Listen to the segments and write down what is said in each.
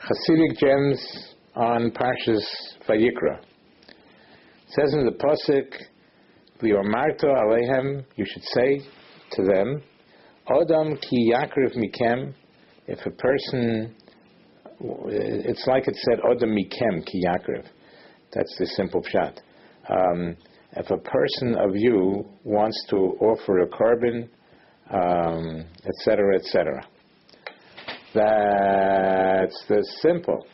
Chassidic gems on Parshas Vayikra. It says in the pasuk, "V'yomarto aleihem," you should say to them, "Odam ki yakriv mikem." If a person, it's like it said, "Odam mikem ki yakriv." That's the simple pshat. If a person of you wants to offer a korban, etc., etc. That's the simple.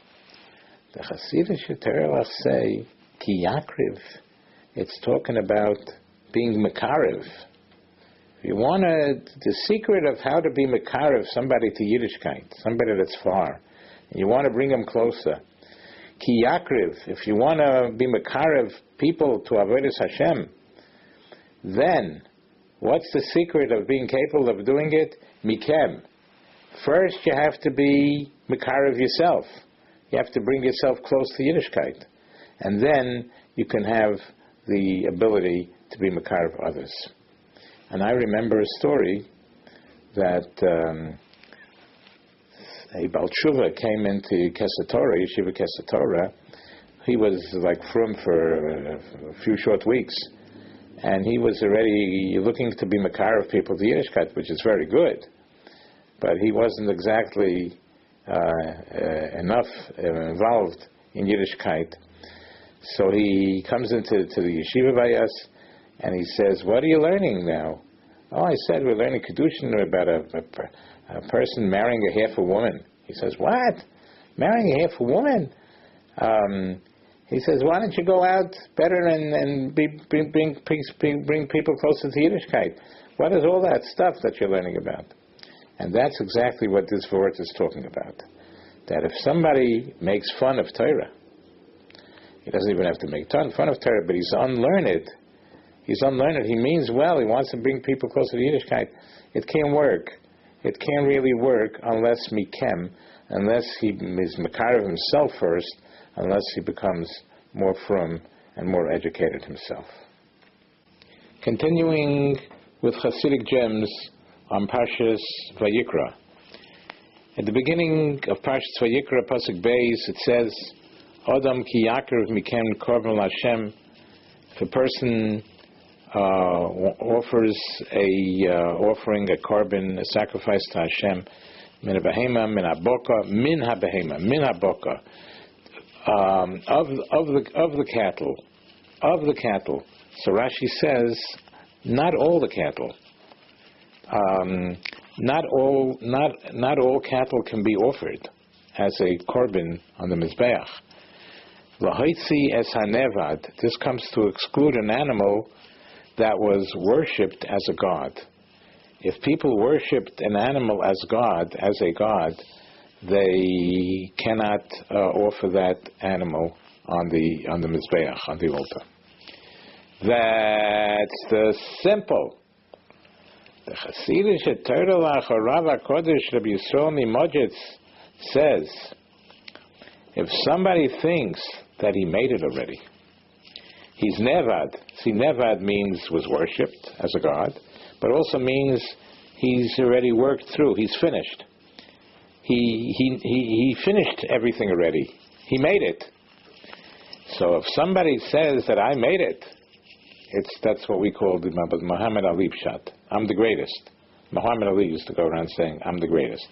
The Chassidic Torah say ki yakriv. It's talking about being mekarev. If you want the secret of how to be mekarev somebody to Yiddishkeit, somebody that's far, and you want to bring them closer, ki yakriv. If you want to be mekarev people to avodas Hashem, then what's the secret of being capable of doing it? Mikem. First, you have to be mekarev yourself. You have to bring yourself close to Yiddishkeit. And then you can have the ability to be mekarev others. And I remember a story that a Baal Tshuva came into Yeshiva Torah. He was like frum for a few short weeks. And he was already looking to be mekarev people to Yiddishkeit, which is very good. But he wasn't exactly enough involved in Yiddishkeit. So he comes into the yeshiva by us, and he says, "What are you learning now?" "Oh," I said, "we're learning Kedushin about a person marrying a half a woman." He says, "What? Marrying a half a woman?" He says, "Why don't you go out better and bring people closer to Yiddishkeit? What is all that stuff that you're learning about?" And that's exactly what this verse is talking about. That if somebody makes fun of Torah, he doesn't even have to make fun of Torah, but he's unlearned. He means well. He wants to bring people closer to Yiddishkeit. It can't work. It can't really work unless mikem, unless he is mekarev himself first, unless he becomes more frum and more educated himself. Continuing with Chassidic gems on Parshas Vayikra. At the beginning of Parshas Vayikra, pasuk beis, it says, "Odam ki yakriv mikem korban Hashem." If a person offers offering a korban, a sacrifice to Hashem, min habehema, min haboka, of the cattle. So Rashi says, not all the cattle. Not all cattle can be offered as a korban on the mizbeach. Lahoitzi es hanevad. This comes to exclude an animal that was worshipped as a god. If people worshipped an animal as a god, they cannot offer that animal on the mizbeach, on the altar. That's the simple. The Chassidic Torah Rav HaKodesh Rabbi Yisrael Mimodjetz says, if somebody thinks that he made it already, he's nevad. See, nevad means was worshipped as a god, but also means he's already worked through. He's finished. He finished everything already. He made it. So if somebody says that I made it, that's what we call the Muhammad Ali pshat. I'm the greatest. Muhammad Ali used to go around saying, "I'm the greatest."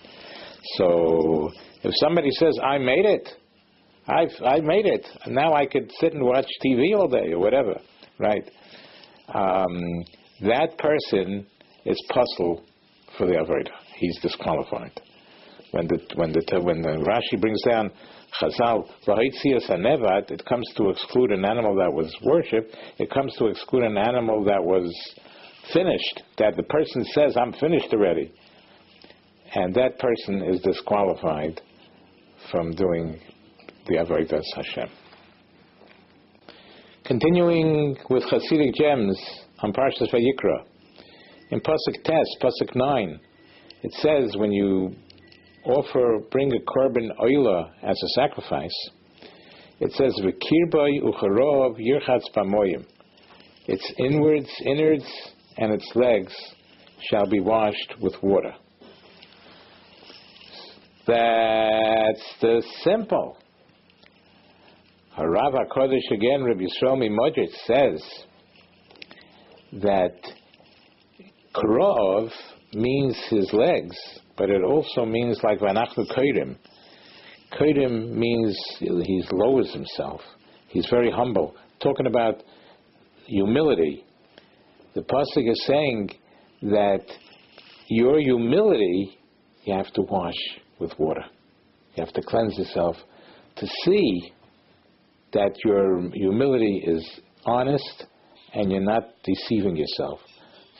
So if somebody says, "I made it," I made it, and now I could sit and watch TV all day or whatever, right? That person is puzzle for the avodah. He's disqualified. When the Rashi brings down Chazal, V'hoitzias hanevad, it comes to exclude an animal that was worshipped. It comes to exclude an animal that was finished, that the person says, "I'm finished already." And that person is disqualified from doing the avodas Hashem. Continuing with Chassidic gems on Parshas Vayikra. In pasuk tes, pasuk 9, it says when you bring a korban oila as a sacrifice, it says v'kirboi ucharov yirchatz pamoyim. Its innards, and its legs shall be washed with water. That's the simple. Harav HaKodesh again, Rabbi Yisrael Mimodritz says that Krov means his legs, but it also means like Vanachnu Kodim. Kodim means he lowers himself. He's very humble. Talking about humility. The pasuk is saying that your humility you have to wash with water. You have to cleanse yourself to see that your humility is honest and you're not deceiving yourself.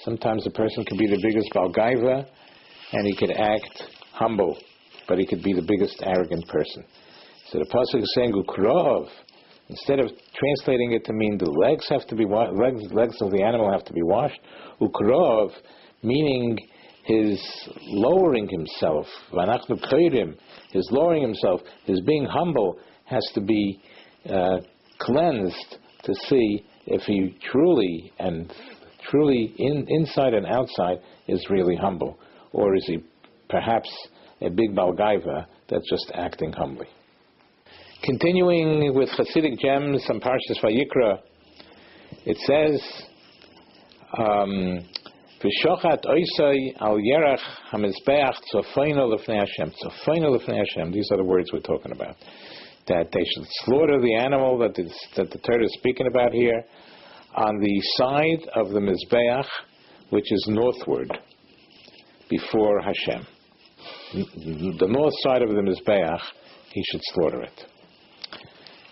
Sometimes a person can be the biggest balgaiva and he could act humble, but he could be the biggest arrogant person. So the pasuk is saying ukrov. Instead of translating it to mean the legs have to be legs of the animal have to be washed, ukrov, meaning his lowering himself, vanachnu kodim, his lowering himself, his being humble has to be cleansed to see if he truly inside and outside is really humble, or is he perhaps a big balgaiva that's just acting humbly. Continuing with Chassidic gems on Parshas Vayikra, it says, "V'shochat oisai al yerach hamizbeach tzofeinu lefnei Hashem." Tzofeinu lefnei Hashem. These are the words we're talking about. That they should slaughter the animal that the Torah is speaking about here on the side of the mizbeach, which is northward, before Hashem. The north side of the mizbeach, he should slaughter it.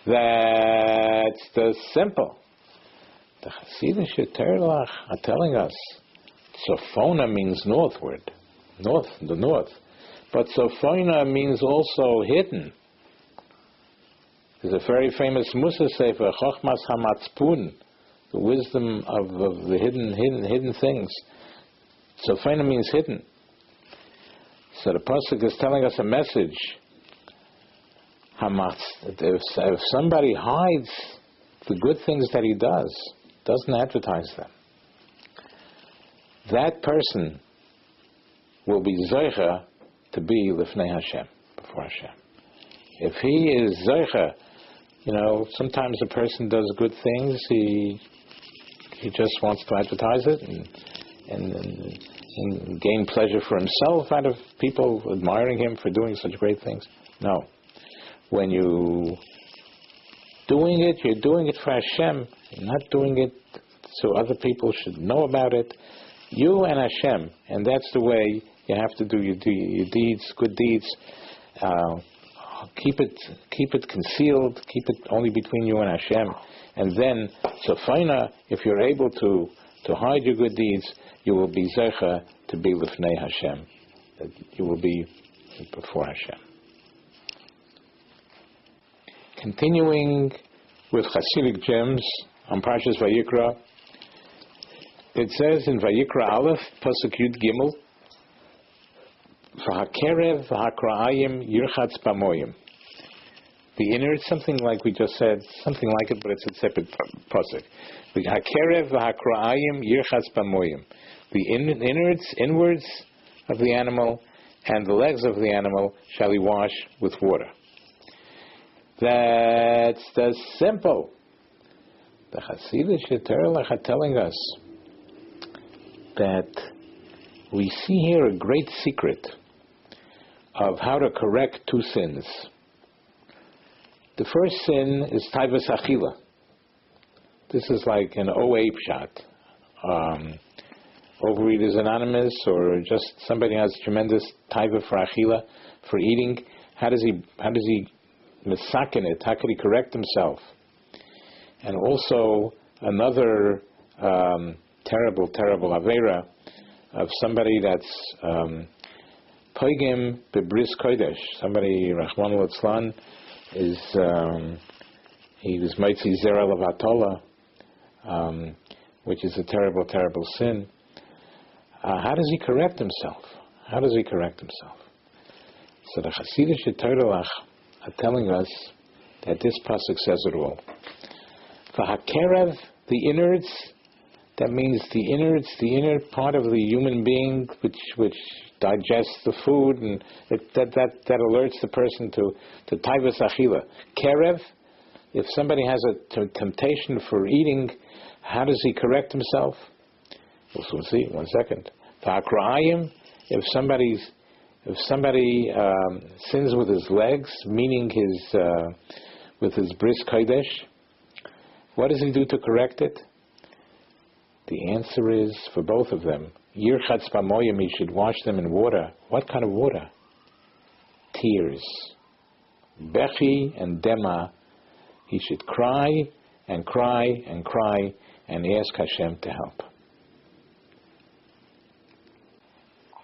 That's the simple. The Chassidic Torah are telling us Tzofona means northward, the north. But Tzofona means also hidden. There's a very famous Musa Sefer, Chochmas HaMatzpun, the wisdom of the hidden things. Tzofona means hidden. So the pasuk is telling us a message. If somebody hides the good things that he doesn't advertise them, that person will be zoicha to be lifnei Hashem, before Hashem. If he is zoicha, sometimes a person does good things, he just wants to advertise it and gain pleasure for himself out of people admiring him for doing such great things. No. When you're doing it for Hashem. You're not doing it so other people should know about it. You and Hashem, and that's the way you have to do your deeds, good deeds. Keep it concealed. Keep it only between you and Hashem. And then, if you're able to hide your good deeds, you will be zecha to be lifnei Hashem. You will be before Hashem. Continuing with Chassidic gems on Parshas Vayikra, it says in Vayikra Aleph, Pasuk Yud Gimel, V'hakerev v'hakra'ayim yirchatz b'moyim. The innards, something like we just said, something like it, but it's a separate pasuk. V'hakerev v'hakra'ayim yirchatz b'moyim. The inwards of the animal, and the legs of the animal shall he wash with water. That's the simple. The Chassidic Torah are telling us that we see here a great secret of how to correct two sins. The first sin is taivas achila. This is like an OA shot. Overeaters Anonymous, or just somebody has tremendous taiva for achila, for eating. How does he misaken it? How could he correct himself? And also another terrible aveira of somebody that's poigim bebris kodesh. Somebody, Rahman al-Atzlan, is he was mitzi zera levatola, which is a terrible sin. How does he correct himself? So the Chassidic Torah are telling us that this pasuk says it all. V'hakerev, the innards, That means the inner part of the human being, which digests the food, and that alerts the person to taivas achila. Kerev, if somebody has a temptation for eating, how does he correct himself? We'll see. 1 second. Ta'akra'ayim, if somebody sins with his legs, meaning with his bris kodesh, what does he do to correct it? The answer is, for both of them, yirchatz b'moyim, he should wash them in water. What kind of water? Tears. Bechi and dema, he should cry and cry and cry and ask Hashem to help.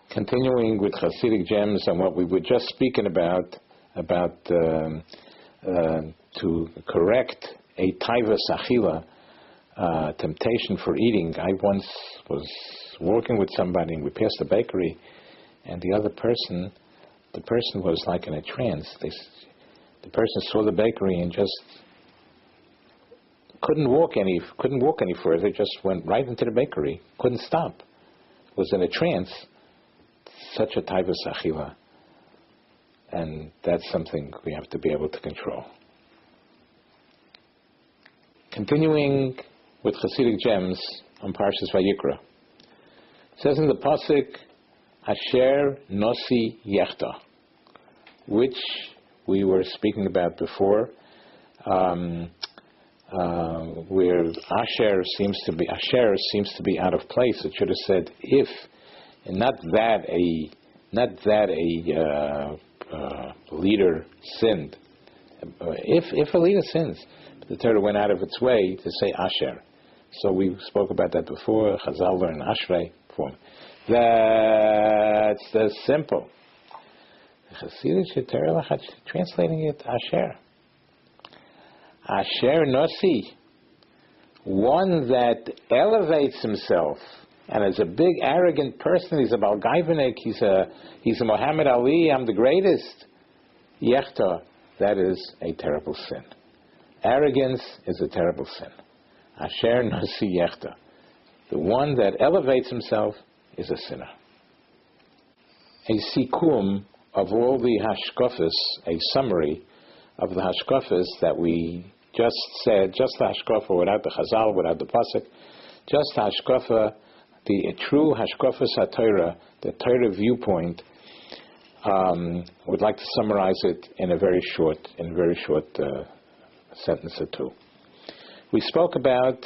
Continuing with Chassidic gems and what we were just speaking about to correct a taivas achila, temptation for eating. I once was working with somebody and we passed a bakery, and the person was like in a trance. The person saw the bakery and just couldn't walk any further. Just went right into the bakery. Couldn't stop. Was in a trance. Such a taivas achila, and that's something we have to be able to control. Continuing with Chassidic gems on Parshas Vayikra. It says in the pasuk, Asher Nosi Yechta, which we were speaking about before, where Asher seems to be out of place. It should have said if, and not that a leader sinned. If a leader sins, the Torah went out of its way to say Asher. So we spoke about that before. Chazal learned Ashrei form. That's the simple. Chassidic Torah translating it Asher. Asher Nosi, one that elevates himself and is a big arrogant person. He's a Baal Gaivanik. He's a Muhammad Ali. I'm the greatest. Yechta, that is a terrible sin. Arrogance is a terrible sin. Asher Nosi Yechta, the one that elevates himself is a sinner. A sikum of all the hashkafas, a summary of the hashkafas that we just said, just the hashkafa without the chazal, without the pasuk, just the hashkafa, the true hashkafas HaTorah, the Torah viewpoint. Would like to summarize it in a very short sentence or two. We spoke about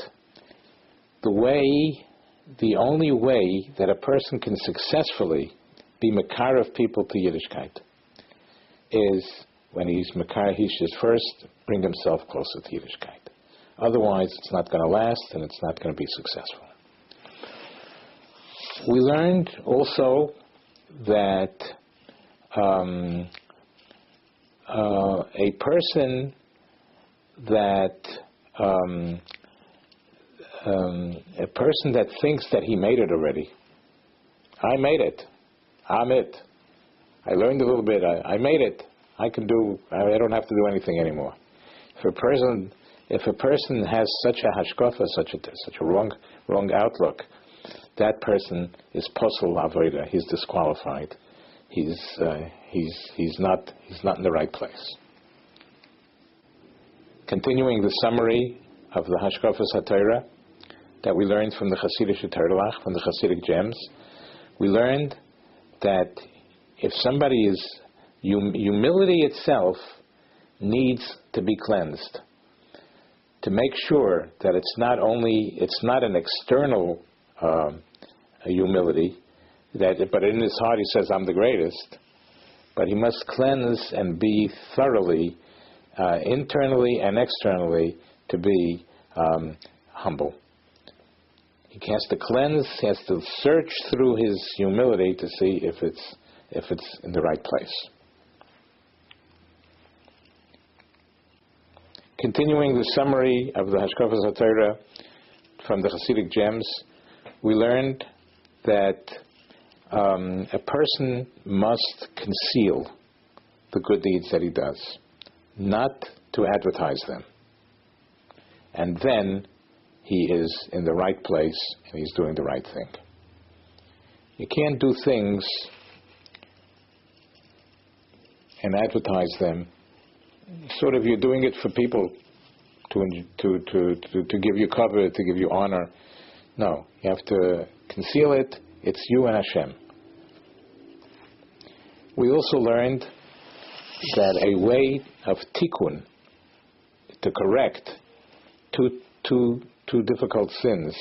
the only way that a person can successfully be makar of people to Yiddishkeit is when he's makar, he should first bring himself closer to Yiddishkeit. Otherwise, it's not going to last and it's not going to be successful. We learned also that a person that thinks that he made it already. I made it. I'm it. I learned a little bit. I made it. I don't have to do anything anymore. If a person has such a hashkafa, such a wrong outlook, that person is posel avoda. He's disqualified. He's not in the right place. Continuing the summary of the Hashkafas HaTorah that we learned from the Chassidic Torah, from the Chassidic gems, we learned that if somebody is humility itself needs to be cleansed to make sure that it's not an external humility, but in his heart he says, I'm the greatest, but he must cleanse and be thoroughly, internally and externally, to be humble. He has to cleanse, he has to search through his humility to see if it's in the right place. Continuing the summary of the Hashkafas HaTorah from the Chassidic gems, we learned that a person must conceal the good deeds that he does, not to advertise them. And then he is in the right place and he's doing the right thing. You can't do things and advertise them. Sort of, you're doing it for people to give you cover, to give you honor. No, you have to conceal it. It's you and Hashem. We also learned that a way of tikkun, to correct two difficult sins,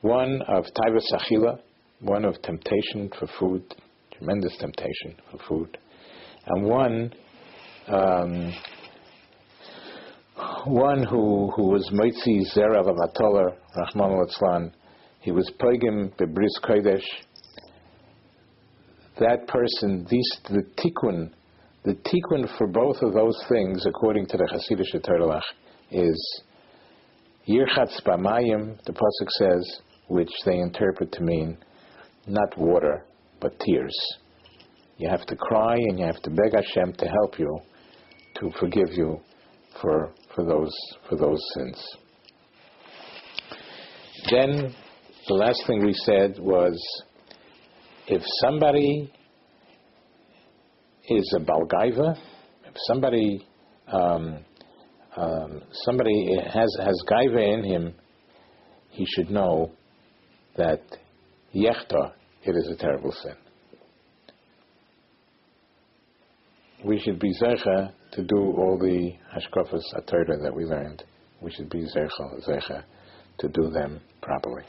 one of taivas achila, one of temptation for food, tremendous temptation for food, and one who was Moitzi Zera V'Vatoler, Rahman al-Atzlan, he was Poigim Bebris Kodesh. That person, the tikkun for both of those things, according to the Chassidic Torah, is Yirchatz B'Mayim, the Pasuk says, which they interpret to mean not water, but tears. You have to cry and you have to beg Hashem to help you, to forgive you for those sins. Then the last thing we said was, if somebody is a balgaiva, if somebody has gaiva in him, he should know that yechta, it is a terrible sin. We should be zeicha to do all the hashkafas atayra that we learned. We should be zeicha to do them properly.